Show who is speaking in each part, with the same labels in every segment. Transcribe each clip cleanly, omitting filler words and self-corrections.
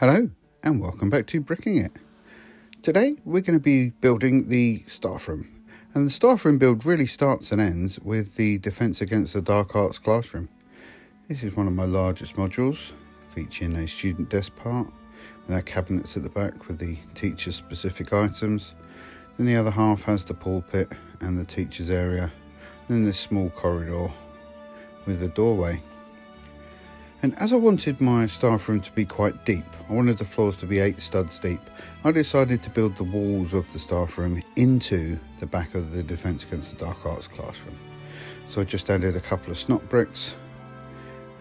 Speaker 1: Hello and welcome back to Bricking It. Today we're going to be building the staff room, and the staff room build really starts and ends with the Defence Against the Dark Arts classroom. This is one of my largest modules, featuring a student desk part with our cabinets at the back with the teacher's specific items. Then the other half has the pulpit and the teacher's area, and then this small corridor with a doorway. And as I wanted my staff room to be quite deep, I wanted the floors to be 8 studs deep, I decided to build the walls of the staff room into the back of the Defence Against the Dark Arts classroom. So I just added a couple of snot bricks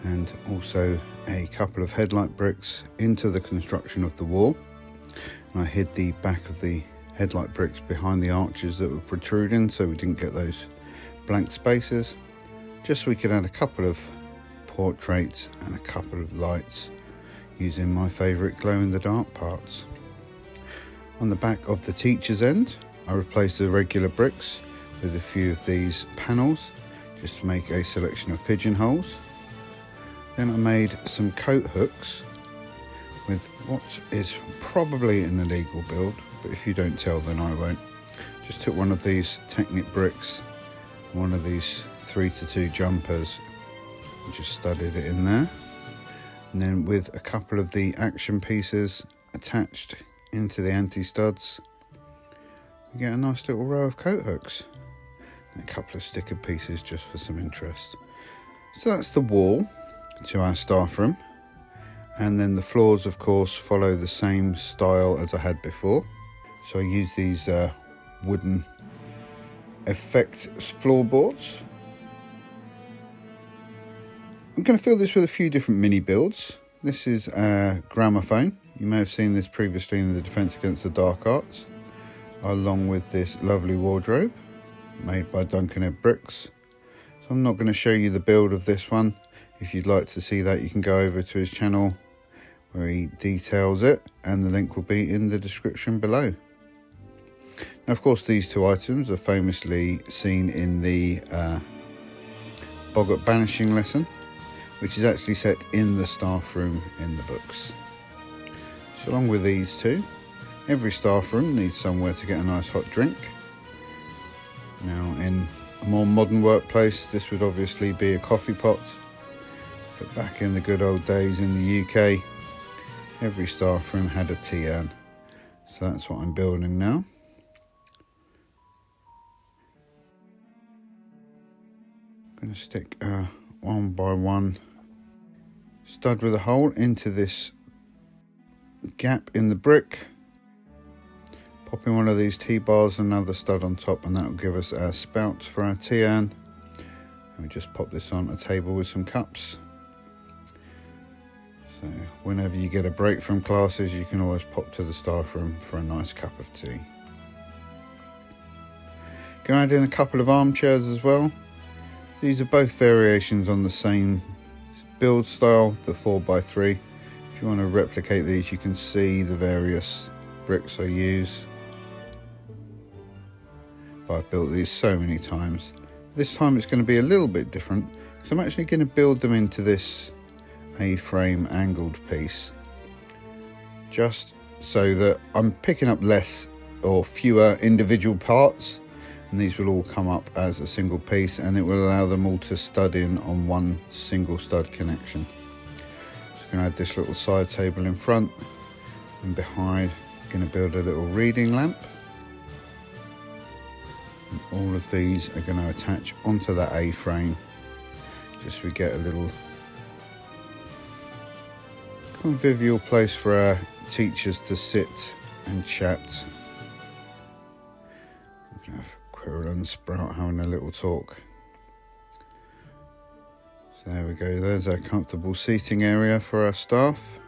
Speaker 1: and also a couple of headlight bricks into the construction of the wall. And I hid the back of the headlight bricks behind the arches that were protruding so we didn't get those blank spaces, just so we could add a couple of portraits and a couple of lights using my favourite glow-in-the-dark parts. On the back of the teacher's end, I replaced the regular bricks with a few of these panels just to make a selection of pigeonholes. Then I made some coat hooks with what is probably an illegal build, but if you don't tell then I won't. Just took one of these Technic bricks, one of these 3-2 jumpers, and just studded it in there, and then with a couple of the action pieces attached into the anti-studs, you get a nice little row of coat hooks and a couple of sticker pieces just for some interest. So that's the wall to our staff room, and then the floors of course follow the same style as I had before. So I use these wooden effect floorboards. I'm going to fill this with a few different mini builds. This is a gramophone. You may have seen this previously in the Defence Against the Dark Arts, along with this lovely wardrobe made by Duncan Ed Bricks. So I'm not going to show you the build of this one. If you'd like to see that, you can go over to his channel where he details it, and the link will be in the description below. Now, of course, these two items are famously seen in the Boggart banishing lesson, which is actually set in the staff room in the books. So along with these two, every staff room needs somewhere to get a nice hot drink. Now in a more modern workplace, this would obviously be a coffee pot, but back in the good old days in the UK, every staff room had a tea urn. So that's what I'm building now. I'm going to stick a 1x1 stud with a hole into this gap in the brick, pop in one of these T-bars and another stud on top, and that will give us our spout for our tea urn. And we just pop this on a table with some cups. So whenever you get a break from classes, you can always pop to the staff room for a nice cup of tea. Can add in a couple of armchairs as well. These are both variations on the same build style, the 4x3. If you want to replicate these, you can see the various bricks I use. But I've built these so many times. This time it's going to be a little bit different, because I'm actually going to build them into this A-frame angled piece, just so that I'm picking up less or fewer individual parts, and these will all come up as a single piece, and it will allow them all to stud in on one single stud connection. So I'm going to add this little side table in front, and behind I'm going to build a little reading lamp, and all of these are going to attach onto that A-frame, just so we get a little convivial place for our teachers to sit and chat. Quirrell and Sprout having a little talk. So there we go, there's our comfortable seating area for our staff.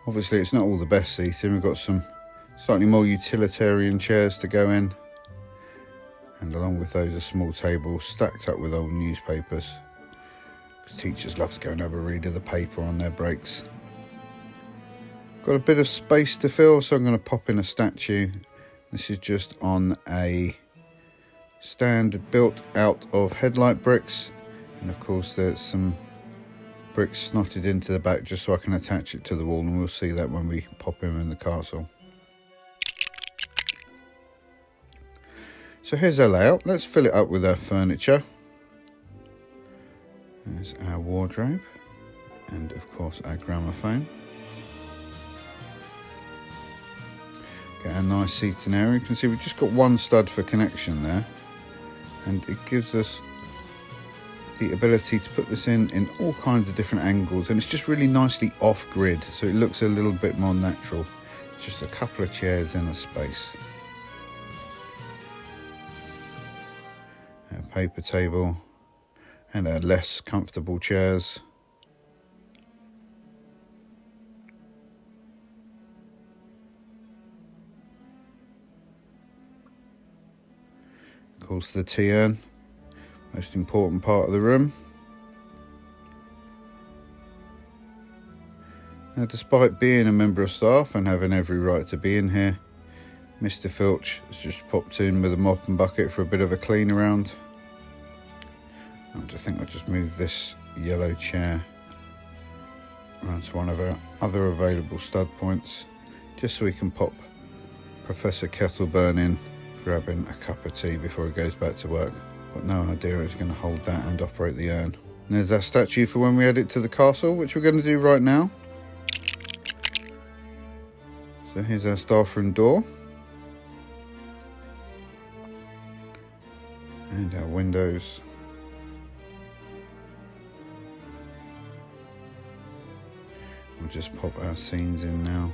Speaker 1: Obviously it's not all the best seating, we've got some slightly more utilitarian chairs to go in, and along with those a small table stacked up with old newspapers, because teachers love to go and have a read of the paper on their breaks. Got a bit of space to fill, so I'm going to pop in a statue. This is just on a stand built out of headlight bricks, and of course there's some bricks snotted into the back just so I can attach it to the wall, and we'll see that when we pop him in the castle. So here's our layout. Let's fill it up with our furniture. There's our wardrobe, and of course our gramophone. Get a nice seating area. You can see we've just got one stud for connection there, and it gives us the ability to put this in all kinds of different angles, and it's just really nicely off grid, so it looks a little bit more natural. It's just a couple of chairs in a space. A paper table and our less comfortable chairs. Of course, the tea urn, most important part of the room. Now, despite being a member of staff and having every right to be in here, Mr. Filch has just popped in with a mop and bucket for a bit of a clean around. I think I'll just move this yellow chair around to one of our other available stud points, just so we can pop Professor Kettleburn in, grabbing a cup of tea before he goes back to work. Got no idea who's going to hold that and operate the urn. And there's our statue for when we add it to the castle, which we're going to do right now. So here's our staff room door. And our windows. We'll just pop our scenes in now.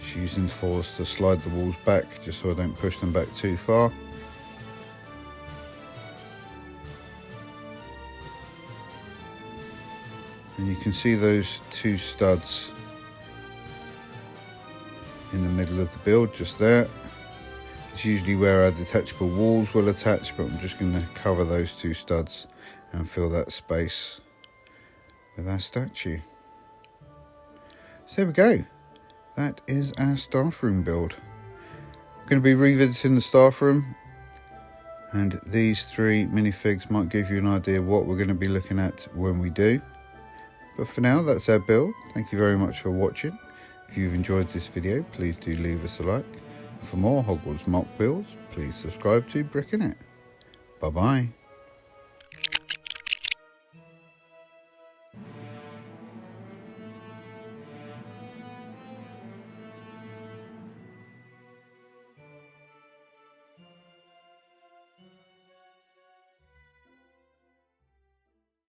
Speaker 1: Just using the force to slide the walls back, just so I don't push them back too far. And you can see those two studs in the middle of the build, just there. It's usually where our detachable walls will attach, but I'm just going to cover those two studs and fill that space with our statue. So there we go. That is our staff room build. I'm going to be revisiting the staff room, and these three minifigs might give you an idea of what we're going to be looking at when we do. But for now, that's our build. Thank you very much for watching. If you've enjoyed this video, please do leave us a like. And for more Hogwarts MOC builds, please subscribe to Bricking It. Bye bye.